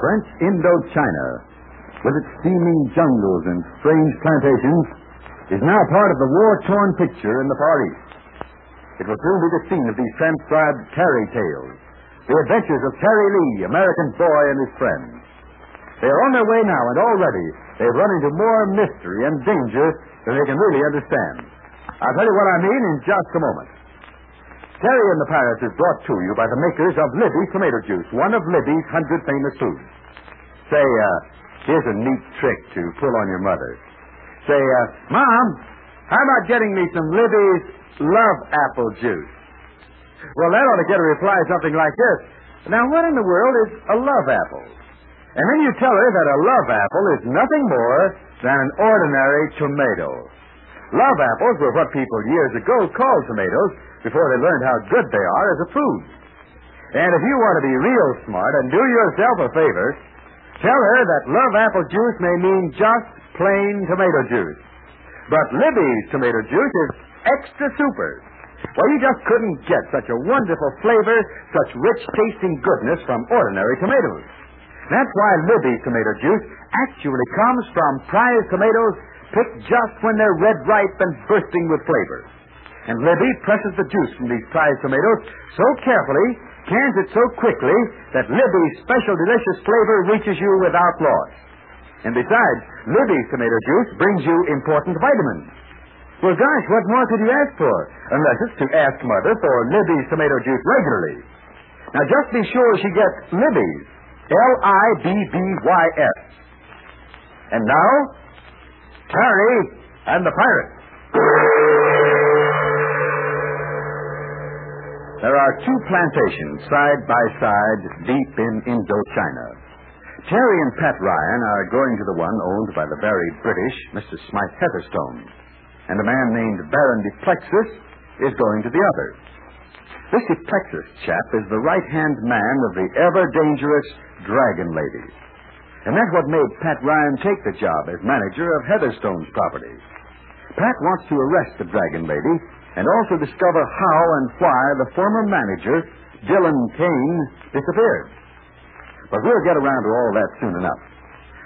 French Indochina, with its steaming jungles and strange plantations, is now part of the war-torn picture in the Far East. It will soon be the scene of these transcribed Terry tales, the adventures of Terry Lee, American boy and his friends. They are on their way now, and already they've run into more mystery and danger than they can really understand. I'll tell you what I mean in just a moment. Terry and the Pirates is brought to you by the makers of Libby's tomato juice, one of Libby's 100 famous foods. Say, here's a neat trick to pull on your mother. Say, Mom, how about getting me some Libby's Love Apple juice? Well, that ought to get a reply something like this. Now, what in the world is a love apple? And then you tell her that a love apple is nothing more than an ordinary tomato. Love apples were what people years ago called tomatoes before they learned how good they are as a food. And if you want to be real smart and do yourself a favor, tell her that love apple juice may mean just plain tomato juice. But Libby's tomato juice is extra super. Well, you just couldn't get such a wonderful flavor, such rich-tasting goodness from ordinary tomatoes. That's why Libby's tomato juice actually comes from prize tomatoes picked just when they're red ripe and bursting with flavor. And Libby presses the juice from these prize tomatoes so carefully, cans it so quickly, that Libby's special delicious flavor reaches you without loss. And besides, Libby's tomato juice brings you important vitamins. Well, gosh, what more could you ask for? Unless it's to ask Mother for Libby's tomato juice regularly. Now, just be sure she gets Libby's. Libbys. And now, Terry and the Pirates. There are two plantations side by side deep in Indochina. Terry and Pat Ryan are going to the one owned by the very British Mr. Smythe Heatherstone, and a man named Baron Duplexus is going to the other. This Duplexus chap is the right-hand man of the ever-dangerous Dragon Lady. And that's what made Pat Ryan take the job as manager of Heatherstone's property. Pat wants to arrest the Dragon Lady and also discover how and why the former manager, Dylan Kane, disappeared. But we'll get around to all that soon enough.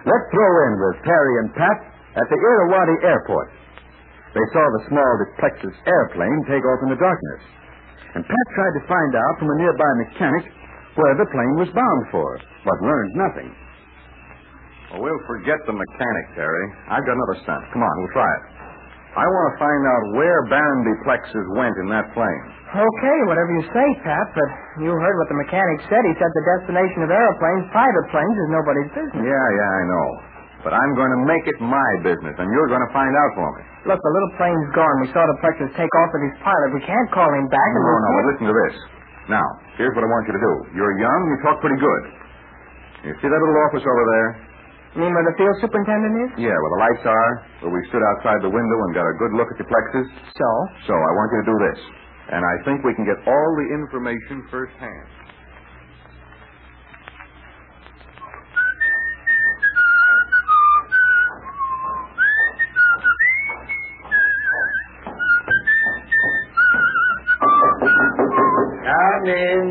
Let's throw in with Terry and Pat at the Irrawaddy Airport. They saw the small Duplexus airplane take off in the darkness. And Pat tried to find out from a nearby mechanic where the plane was bound for, but learned nothing. Well, we'll forget the mechanic, Terry. I've got another stunt. Come on, we'll try it. I want to find out where Baron Duplexus went in that plane. Okay, whatever you say, Pat, but you heard what the mechanic said. He said the destination of airplanes, private planes, is nobody's business. Yeah, I know. But I'm going to make it my business, and you're going to find out for me. Look, the little plane's gone. We saw Duplexus take off with his pilot. We can't call him back. No, but listen to this. Now, here's what I want you to do. You're young, you talk pretty good. You see that little office over there? You mean where the field superintendent is? Yeah, where the lights are, where we stood outside the window and got a good look at Duplexus. So, I want you to do this. And I think we can get all the information firsthand. Come in.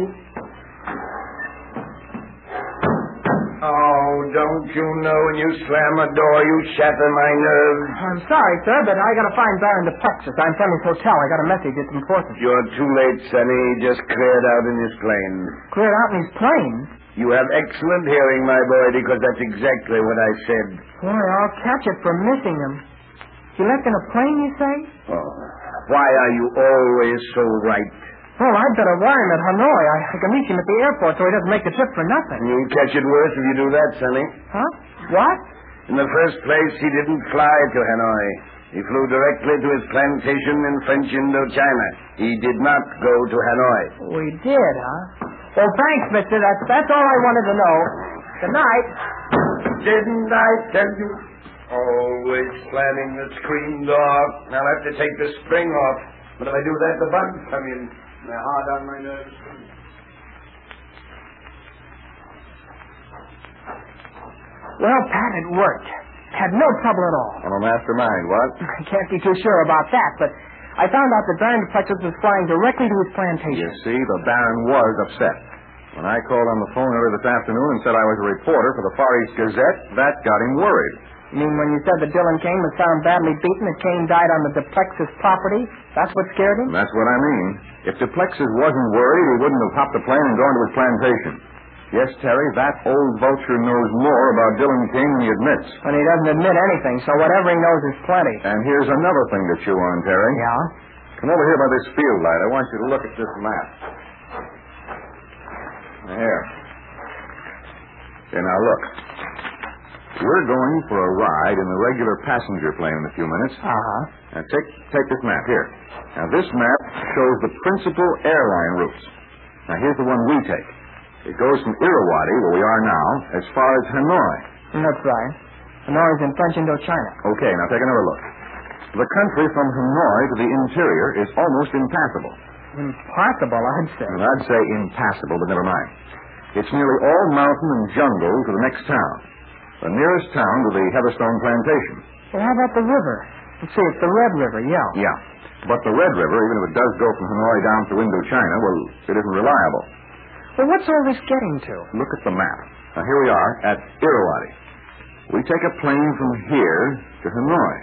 Oh, don't you know when you slam a door, you shatter my nerves? I'm sorry, sir, but I gotta find Baron Duplexus. I'm from his hotel. I got a message. It's important. You're too late, Sonny. He just cleared out in his plane. Cleared out in his plane? You have excellent hearing, my boy, because that's exactly what I said. Boy, I'll catch it for missing him. He left in a plane, you say? Oh, why are you always so right? Well, I'd better wire him at Hanoi. I can reach him at the airport so he doesn't make the trip for nothing. You'll catch it worse if you do that, Sonny. Huh? What? In the first place, he didn't fly to Hanoi. He flew directly to his plantation in French Indochina. He did not go to Hanoi. We did, huh? Well, thanks, mister. That's all I wanted to know. Good night. Didn't I tell you? Always slamming the screen door. I'll have to take the spring off. But if I do that, the bugs come in. They're hard on my nerves. Well, Pat, it worked. Had no trouble at all. I'm a mastermind, what? I can't be too sure about that, but I found out that Baron Duplexus was flying directly to his plantation. You see, the Baron was upset. When I called on the phone earlier this afternoon and said I was a reporter for the Far East Gazette, that got him worried. You mean when you said that Dylan Kane was found badly beaten, that Kane died on the Duplexis property? That's what scared him? That's what I mean. If Duplexis wasn't worried, he wouldn't have hopped the plane and gone to his plantation. Yes, Terry, that old vulture knows more about Dylan Kane than he admits. And he doesn't admit anything, so whatever he knows is plenty. And here's another thing to chew on, Terry. Yeah? Come over here by this field light. I want you to look at this map. Here. Okay, now look. We're going for a ride in the regular passenger plane in a few minutes. Uh-huh. Now, take this map here. Now, this map shows the principal airline routes. Now, here's the one we take. It goes from Irrawaddy, where we are now, as far as Hanoi. That's right. Hanoi's in French Indochina. Okay, now take another look. The country from Hanoi to the interior is almost impassable. Impossible, I'd say. Well, I'd say impassable, but never mind. It's nearly all mountain and jungle to the next town. The nearest town to the Heatherstone Plantation. Well, how about the river? Let's see, it's the Red River, yeah. Yeah. But the Red River, even if it does go from Hanoi down through Indochina, well, it isn't reliable. Well, what's all this getting to? Look at the map. Now, here we are at Irrawaddy. We take a plane from here to Hanoi.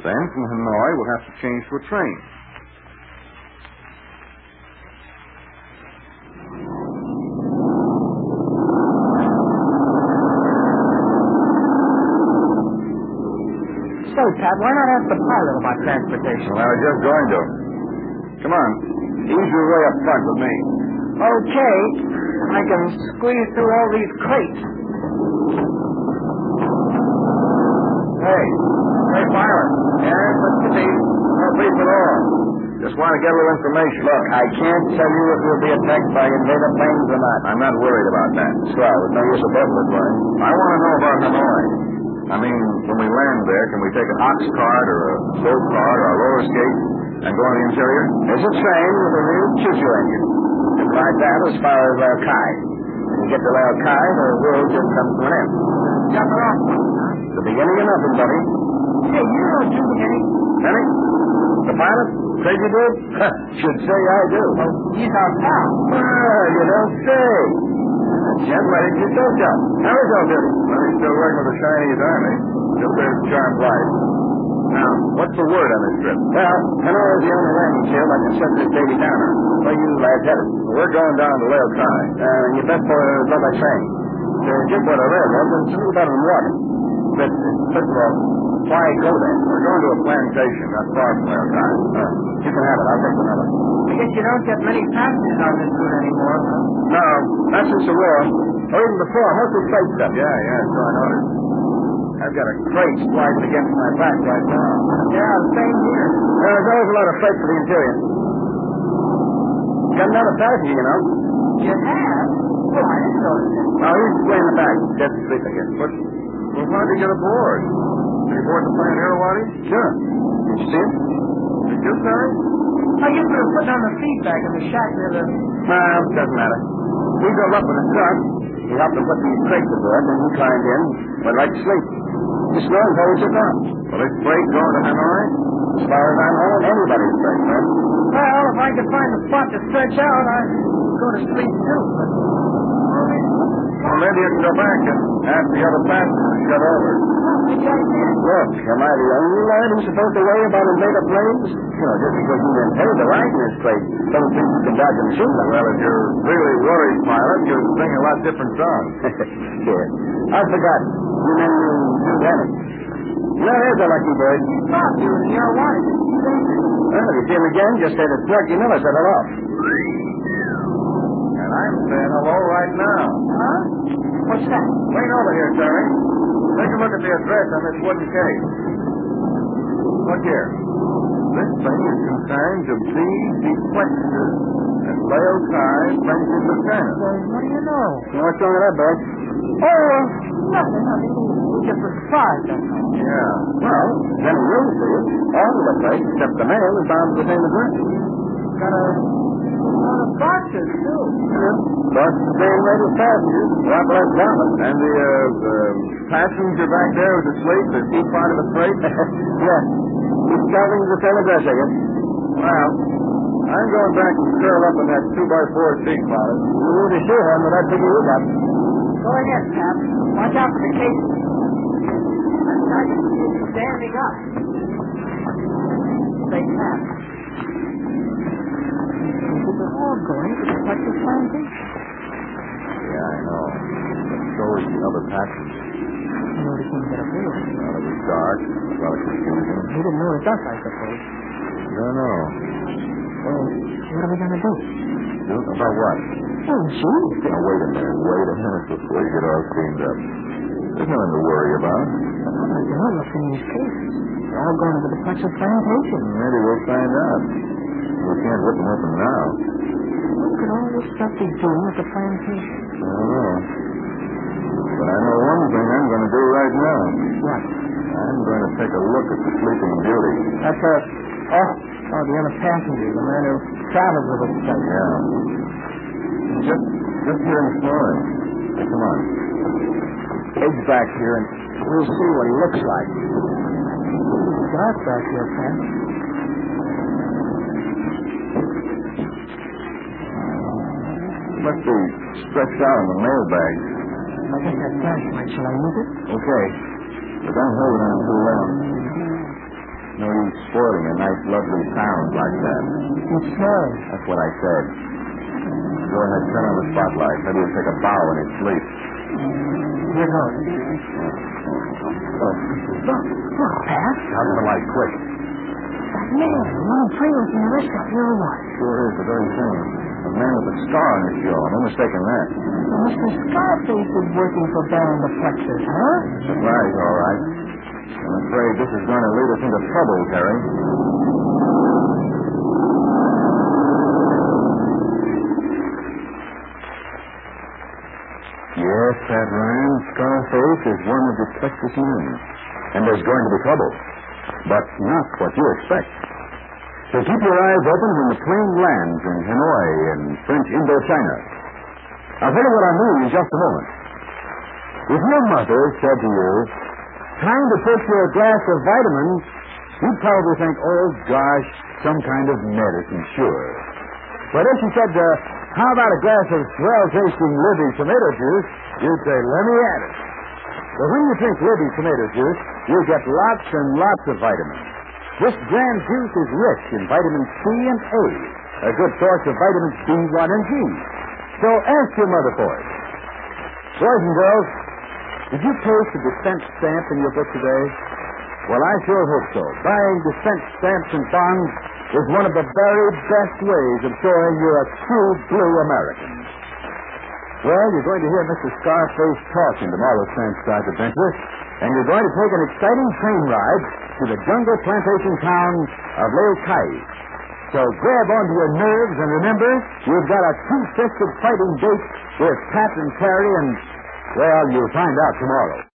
Then, from Hanoi, we'll have to change to a train. Say, Pat, why not ask the pilot about transportation? Well, I was just going to. Come on. Ease your way up front with me. Okay. I can squeeze through all these crates. Hey, pilot. Yes, Mr. D. No brief at all. Just want to get a little information. Look, I can't tell you if we'll be attacked by invader planes or not. I'm not worried about that. Swell. There's no use of bothering it, Brian. I want to know about Hanoi. I mean, when we land there, can we take an ox cart or a go cart or a roller skate and go on the interior? There's a train with a real choo-choo engine. You can ride that as far as Lao Kai. When you get to Lao Kai, the world just comes to an end. Got her off. The beginning of nothing, buddy. Hey, you know Jimmy Henny? Henny? The pilot? Crazy dude? Should say I do. Well, he's our pal. Ah, you don't say. Jen, why didn't you say so? How is all duty? Well, he's still working with the Chinese Army. Still bears charmed life. Now, what's the word on this trip? Well, Hanoi is the only landing field I can send this baby down on. Where you lads headed? We're going down to Lao Kai. You best for another train. Just what I read, it's a little better than walking. But, first of all, why go there? We're going to a plantation not far from Lao Kai. You can have it. I'll take another. I guess you don't get many passengers on this route anymore, huh? No, not since the war. Or even before. Mostly freight stuff. Yeah, so I noticed. I've got a crate spliced against my back right now. Yeah, same here. There's always a lot of freight for the interior. Got another passenger, you know. You have? Well, I didn't notice it. No, he's way in the back. Dead asleep again. Well, how did he get aboard? Did he board the plane in Irrawaddy? Sure. Did you see him? Did you, Terry? I guess we were putting on the feedback in the shack near the... Well, doesn't matter. We drove up with a truck. He helped him put these crates aboard, then he climbed in, went right to sleep. He snored until we took off. Well, this freight going to Hanoi? As far as I know, anybody's freight, man. Well, if I could find a spot to stretch out, I'd go to sleep, too. But... Well, maybe you can go back and ask the other passengers to get over. Maybe I can. Look, am I the only lad who's supposed to worry about invader planes? You know, just because you didn't pay the ride in this place, don't think you can dodge and shoot them. Well, if you're really worried, pilot, you'd sing a lot different song. Sure. I forgot. You mean you Henny. Well, there's a lucky bird. Stop, you in your watch. Well, if you see him again, just say that Plucky Miller set it off. And I'm saying hello right now. Huh? What's that? Lean over here, Terry. Take a look at the address on this wooden case. Look here. This thing is consigned to B. Duplexis at Lao Kai, French Indochina. Well, what do you know? What's wrong with that, boy? Oh, nothing. We just was surprised, that's all. Yeah. Well, then he will see it. All of the place, except the mail, is bound to the same address. Got a lot of boxes, too. But the same rate as passengers, a lot less dollars. And the passenger back there who's asleep, is he part of the freight? Yes. He's traveling to the same address, I guess. Well, I'm going back and curl up in that 2x4 seat, Father. You were the shoehorn with that figure you got. Go ahead, Pap. Watch out for the cases. That sergeant is standing up. Say, Pap. They're all going to the Texas plantation. Yeah, I know. But so is the other passenger. You noticed him get up there. Well, it was dark. A lot of confusion. He didn't notice us, I suppose. Don't know. Well, what are we going to do? About what? Oh, gee. Now, wait a minute before you get all cleaned up. There's nothing to worry about. They're looking in these cases. They're all going to the Texas plantation. Maybe we'll find out. We can't rip them open now. What could all this stuff be doing at the plantation? I don't know. But I know one thing I'm going to do right now. What? I'm going to take a look at the Sleeping Beauty. That's the other passenger, the man who traveled with us. Yeah. Just here this morning. Hey, come on. Ed's back here, and we'll see what he looks like. It's dark back here, Pat. Must be stretched out in the mailbag. I think that flashlight. Shall I use it? Okay. But don't hold it on too long. No use spoiling a nice, lovely sound like that. It's snowing. That's what I said. Go ahead, turn on the spotlight. Maybe he'll take a bow in his sleep. Here goes. Look, Pat. Out of the light, quick. That man, the one trailing from the restaurant, you're right. Sure is, the very thing. A man with a scar on his jaw. No mistaking that. Well, Mr. Scarface is working for Baron the Plexus, huh? Surprise, all right. I'm afraid this is going to lead us into trouble, Terry. Yes, Pat Ryan, Scarface is one of the Plexus men. And there's going to be trouble. But not what you expect. So keep your eyes open when the plane lands in Hanoi in French Indochina. I'll tell you what I mean in just a moment. If your mother said to you, time to take you a glass of vitamins, you'd probably think, oh, gosh, some kind of medicine, sure. But if she said, how about a glass of swell-tasting Libby tomato juice, you'd say, let me at it. But when you drink Libby tomato juice, you get lots and lots of vitamins. This brand juice is rich in vitamins C and A, a good source of vitamins B1 and G. So ask your mother for it. Boys and girls, did you post a dispense stamp in your book today? Well, I sure hope so. Buying dispense stamps and bonds is one of the very best ways of showing you're a true blue American. Well, you're going to hear Mr. Scarface talk in tomorrow's transcribed adventure, and you're going to take an exciting train ride to the jungle plantation town of Leo Kai. So grab onto your nerves and remember, you've got a two-fisted fighting date with Pat and Terry, and, well, you'll find out tomorrow.